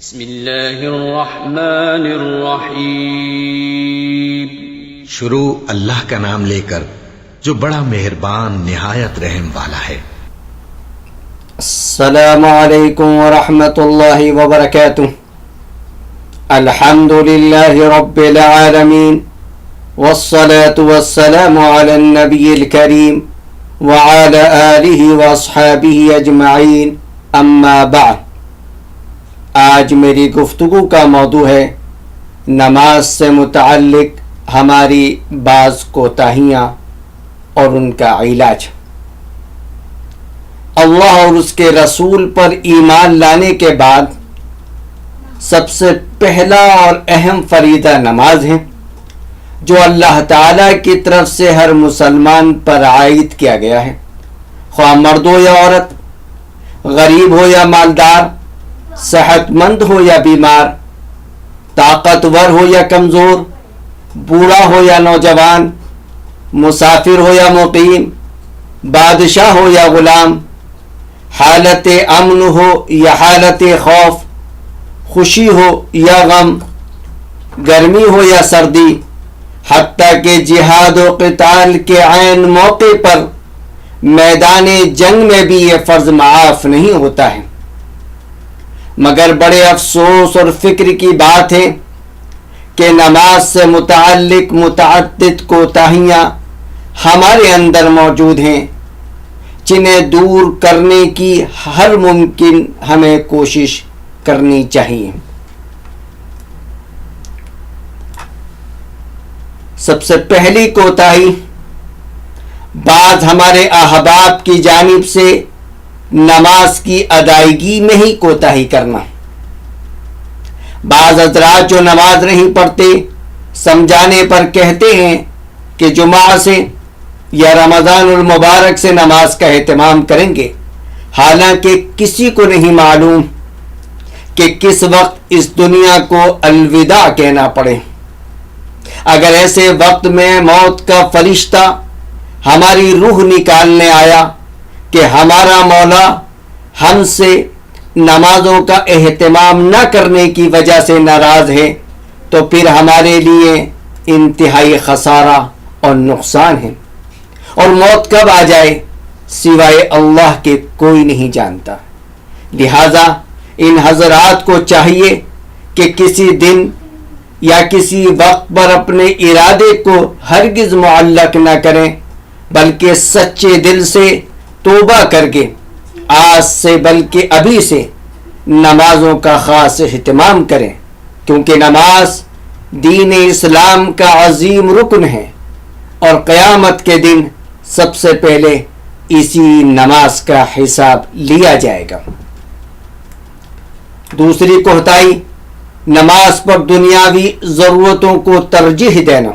بسم اللہ الرحمن الرحیم۔ شروع اللہ کا نام لے کر جو بڑا مہربان نہایت رحم والا ہے۔ السلام علیکم ورحمۃ اللہ وبرکاتہ۔ الحمد للہ رب العالمین والصلاة والسلام علی النبی الکریم وعلی آلہ واصحابہ اجمعین، اما بعد۔ آج میری گفتگو کا موضوع ہے نماز سے متعلق ہماری بعض کوتاہیاں اور ان کا علاج۔ اللہ اور اس کے رسول پر ایمان لانے کے بعد سب سے پہلا اور اہم فریضہ نماز ہے، جو اللہ تعالیٰ کی طرف سے ہر مسلمان پر عائد کیا گیا ہے، خواہ مرد ہو یا عورت، غریب ہو یا مالدار، صحت مند ہو یا بیمار، طاقتور ہو یا کمزور، بوڑھا ہو یا نوجوان، مسافر ہو یا مقیم، بادشاہ ہو یا غلام، حالت امن ہو یا حالت خوف، خوشی ہو یا غم، گرمی ہو یا سردی، حتیٰ کہ جہاد و قتال کے عین موقع پر میدان جنگ میں بھی یہ فرض معاف نہیں ہوتا ہے۔ مگر بڑے افسوس اور فکر کی بات ہے کہ نماز سے متعلق متعدد کوتاہیاں ہمارے اندر موجود ہیں، جنہیں دور کرنے کی ہر ممکن ہمیں کوشش کرنی چاہیے۔ سب سے پہلی کوتاہی، بعض ہمارے احباب کی جانب سے نماز کی ادائیگی میں ہی کوتاہی کرنا۔ بعض حضرات جو نماز نہیں پڑھتے، سمجھانے پر کہتے ہیں کہ جمعہ سے یا رمضان المبارک سے نماز کا اہتمام کریں گے، حالانکہ کسی کو نہیں معلوم کہ کس وقت اس دنیا کو الوداع کہنا پڑے۔ اگر ایسے وقت میں موت کا فرشتہ ہماری روح نکالنے آیا کہ ہمارا مولا ہم سے نمازوں کا اہتمام نہ کرنے کی وجہ سے ناراض ہے، تو پھر ہمارے لیے انتہائی خسارہ اور نقصان ہے، اور موت کب آ جائے سوائے اللہ کے کوئی نہیں جانتا۔ لہذا ان حضرات کو چاہیے کہ کسی دن یا کسی وقت پر اپنے ارادے کو ہرگز معلق نہ کریں، بلکہ سچے دل سے توبہ کر کے آج سے بلکہ ابھی سے نمازوں کا خاص اہتمام کریں، کیونکہ نماز دین اسلام کا عظیم رکن ہے، اور قیامت کے دن سب سے پہلے اسی نماز کا حساب لیا جائے گا۔ دوسری کوتاہی، نماز پر دنیاوی ضرورتوں کو ترجیح دینا۔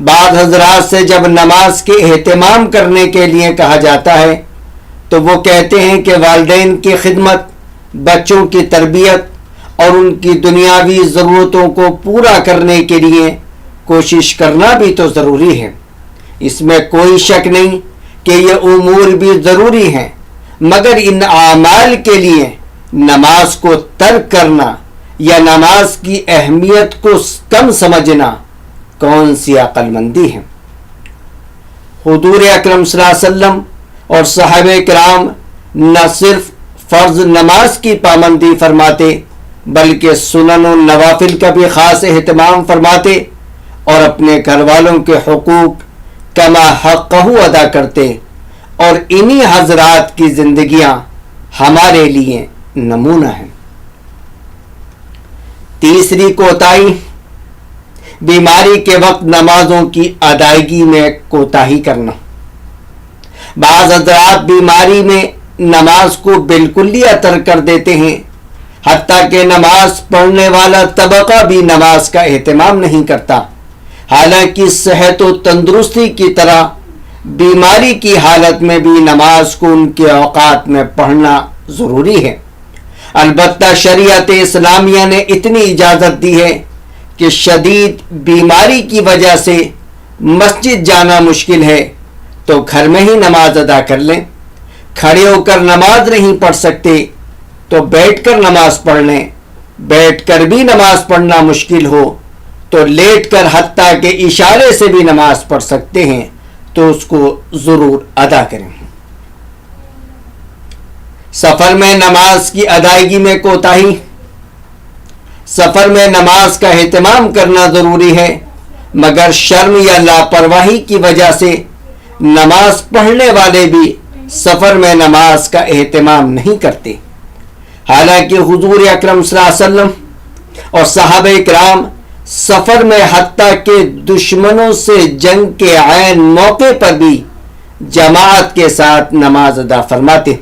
بعض حضرات سے جب نماز کے اہتمام کرنے کے لیے کہا جاتا ہے تو وہ کہتے ہیں کہ والدین کی خدمت، بچوں کی تربیت اور ان کی دنیاوی ضرورتوں کو پورا کرنے کے لیے کوشش کرنا بھی تو ضروری ہے۔ اس میں کوئی شک نہیں کہ یہ امور بھی ضروری ہیں، مگر ان اعمال کے لیے نماز کو ترک کرنا یا نماز کی اہمیت کو کم سمجھنا کون سی عقل مندی ہے؟ حضور اکرم صلی اللہ علیہ وسلم اور صحابہ کرام نہ صرف فرض نماز کی پابندی فرماتے، بلکہ سنن و نوافل کا بھی خاص اہتمام فرماتے، اور اپنے گھر والوں کے حقوق کما حقہ ادا کرتے، اور انہی حضرات کی زندگیاں ہمارے لیے نمونہ ہیں۔ تیسری کوتاہی، بیماری کے وقت نمازوں کی ادائیگی میں کوتاہی کرنا۔ بعض حضرات بیماری میں نماز کو بالکلیہ ترک کر دیتے ہیں، حتیٰ کہ نماز پڑھنے والا طبقہ بھی نماز کا اہتمام نہیں کرتا، حالانکہ صحت و تندرستی کی طرح بیماری کی حالت میں بھی نماز کو ان کے اوقات میں پڑھنا ضروری ہے۔ البتہ شریعت اسلامیہ نے اتنی اجازت دی ہے کہ شدید بیماری کی وجہ سے مسجد جانا مشکل ہے تو گھر میں ہی نماز ادا کر لیں، کھڑے ہو کر نماز نہیں پڑھ سکتے تو بیٹھ کر نماز پڑھ لیں، بیٹھ کر بھی نماز پڑھنا مشکل ہو تو لیٹ کر حتیٰ کہ اشارے سے بھی نماز پڑھ سکتے ہیں تو اس کو ضرور ادا کریں۔ سفر میں نماز کی ادائیگی میں کوتاہی۔ سفر میں نماز کا اہتمام کرنا ضروری ہے، مگر شرم یا لاپرواہی کی وجہ سے نماز پڑھنے والے بھی سفر میں نماز کا اہتمام نہیں کرتے، حالانکہ حضور اکرم صلی اللہ علیہ وسلم اور صحابہ کرام سفر میں حتیٰ کہ دشمنوں سے جنگ کے عین موقع پر بھی جماعت کے ساتھ نماز ادا فرماتے۔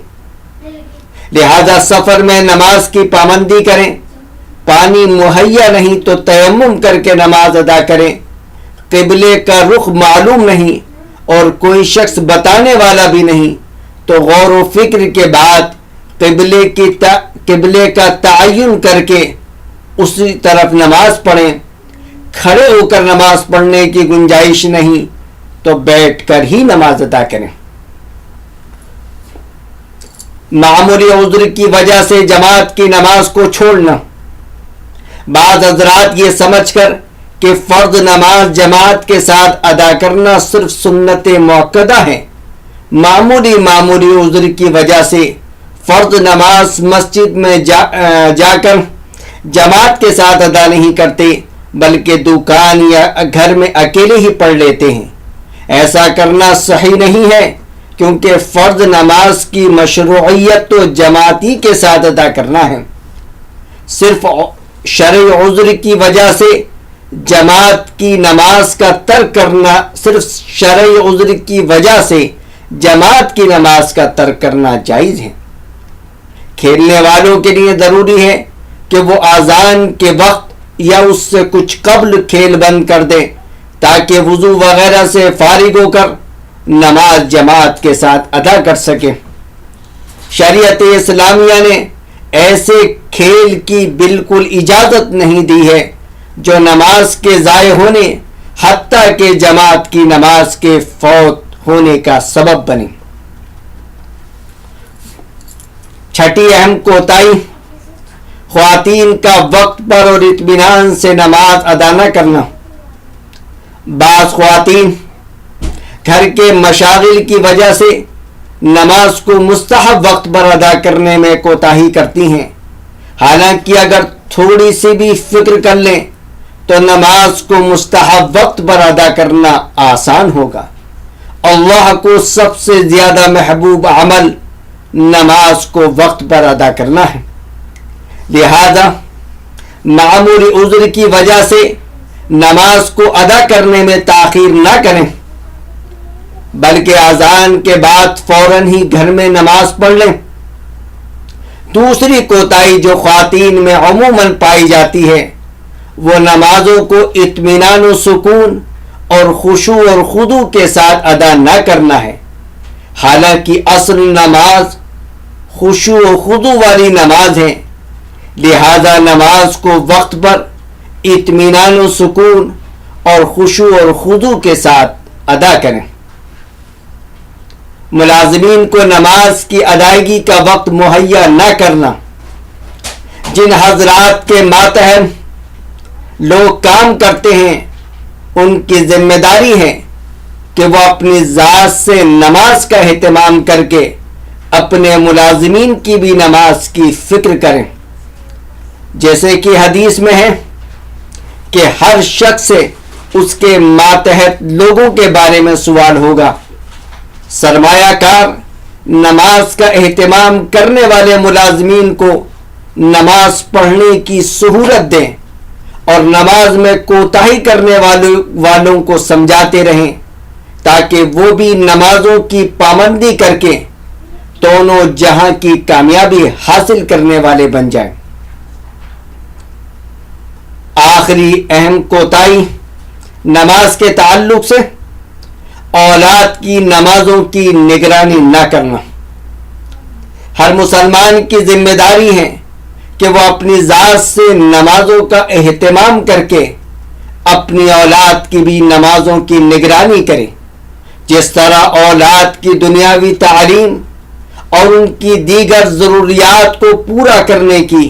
لہذا سفر میں نماز کی پابندی کریں۔ پانی مہیا نہیں تو تیمم کر کے نماز ادا کریں۔ قبلے کا رخ معلوم نہیں اور کوئی شخص بتانے والا بھی نہیں تو غور و فکر کے بعد قبلے کا تعین کر کے اسی طرف نماز پڑھیں۔ کھڑے ہو کر نماز پڑھنے کی گنجائش نہیں تو بیٹھ کر ہی نماز ادا کریں۔ معمولی عذر کی وجہ سے جماعت کی نماز کو چھوڑنا۔ بعض حضرات یہ سمجھ کر کہ فرض نماز جماعت کے ساتھ ادا کرنا صرف سنت موقدہ ہے، معمولی عذر کی وجہ سے فرض نماز مسجد میں جا کر جماعت کے ساتھ ادا نہیں کرتے بلکہ دکان یا گھر میں اکیلے ہی پڑھ لیتے ہیں۔ ایسا کرنا صحیح نہیں ہے، کیونکہ فرض نماز کی مشروعیت تو جماعتی کے ساتھ ادا کرنا ہے۔ صرف شرعی عذر کی وجہ سے جماعت کی نماز کا ترک کرنا جماعت کی نماز کا ترک کرنا جائز ہے۔ کھیلنے والوں کے لیے ضروری ہے کہ وہ اذان کے وقت یا اس سے کچھ قبل کھیل بند کر دیں تاکہ وضو وغیرہ سے فارغ ہو کر نماز جماعت کے ساتھ ادا کر سکیں۔ شریعت اسلامیہ نے ایسے کھیل کی بالکل اجازت نہیں دی ہے جو نماز کے ضائع ہونے حتیٰ کہ جماعت کی نماز کے فوت ہونے کا سبب بنے۔ چھٹی اہم کوتاہی، خواتین کا وقت پر اور اطمینان سے نماز ادا نہ کرنا۔ بعض خواتین گھر کے مشاغل کی وجہ سے نماز کو مستحب وقت پر ادا کرنے میں کوتاہی کرتی ہیں، حالانکہ اگر تھوڑی سی بھی فکر کر لیں تو نماز کو مستحب وقت پر ادا کرنا آسان ہوگا۔ اللہ کو سب سے زیادہ محبوب عمل نماز کو وقت پر ادا کرنا ہے، لہذا معمولی عذر کی وجہ سے نماز کو ادا کرنے میں تاخیر نہ کریں بلکہ اذان کے بعد فوراً ہی گھر میں نماز پڑھ لیں۔ دوسری کوتاہی جو خواتین میں عموماً پائی جاتی ہے وہ نمازوں کو اطمینان و سکون اور خشوع اور خضوع کے ساتھ ادا نہ کرنا ہے، حالانکہ اصل نماز خشوع و خضوع والی نماز ہے، لہذا نماز کو وقت پر اطمینان و سکون اور خشوع اور خضوع کے ساتھ ادا کریں۔ ملازمین کو نماز کی ادائیگی کا وقت مہیا نہ کرنا۔ جن حضرات کے ماتحت لوگ کام کرتے ہیں ان کی ذمہ داری ہے کہ وہ اپنی ذات سے نماز کا اہتمام کر کے اپنے ملازمین کی بھی نماز کی فکر کریں، جیسے کہ حدیث میں ہے کہ ہر شخص سے اس کے ماتحت لوگوں کے بارے میں سوال ہوگا۔ سرمایہ کار نماز کا اہتمام کرنے والے ملازمین کو نماز پڑھنے کی سہولت دیں اور نماز میں کوتاہی کرنے والوں کو سمجھاتے رہیں تاکہ وہ بھی نمازوں کی پابندی کر کے دونوں جہاں کی کامیابی حاصل کرنے والے بن جائیں۔ آخری اہم کوتاہی نماز کے تعلق سے اولاد کی نمازوں کی نگرانی نہ کرنا۔ ہر مسلمان کی ذمہ داری ہے کہ وہ اپنی ذات سے نمازوں کا اہتمام کر کے اپنی اولاد کی بھی نمازوں کی نگرانی کرے، جس طرح اولاد کی دنیاوی تعلیم اور ان کی دیگر ضروریات کو پورا کرنے کی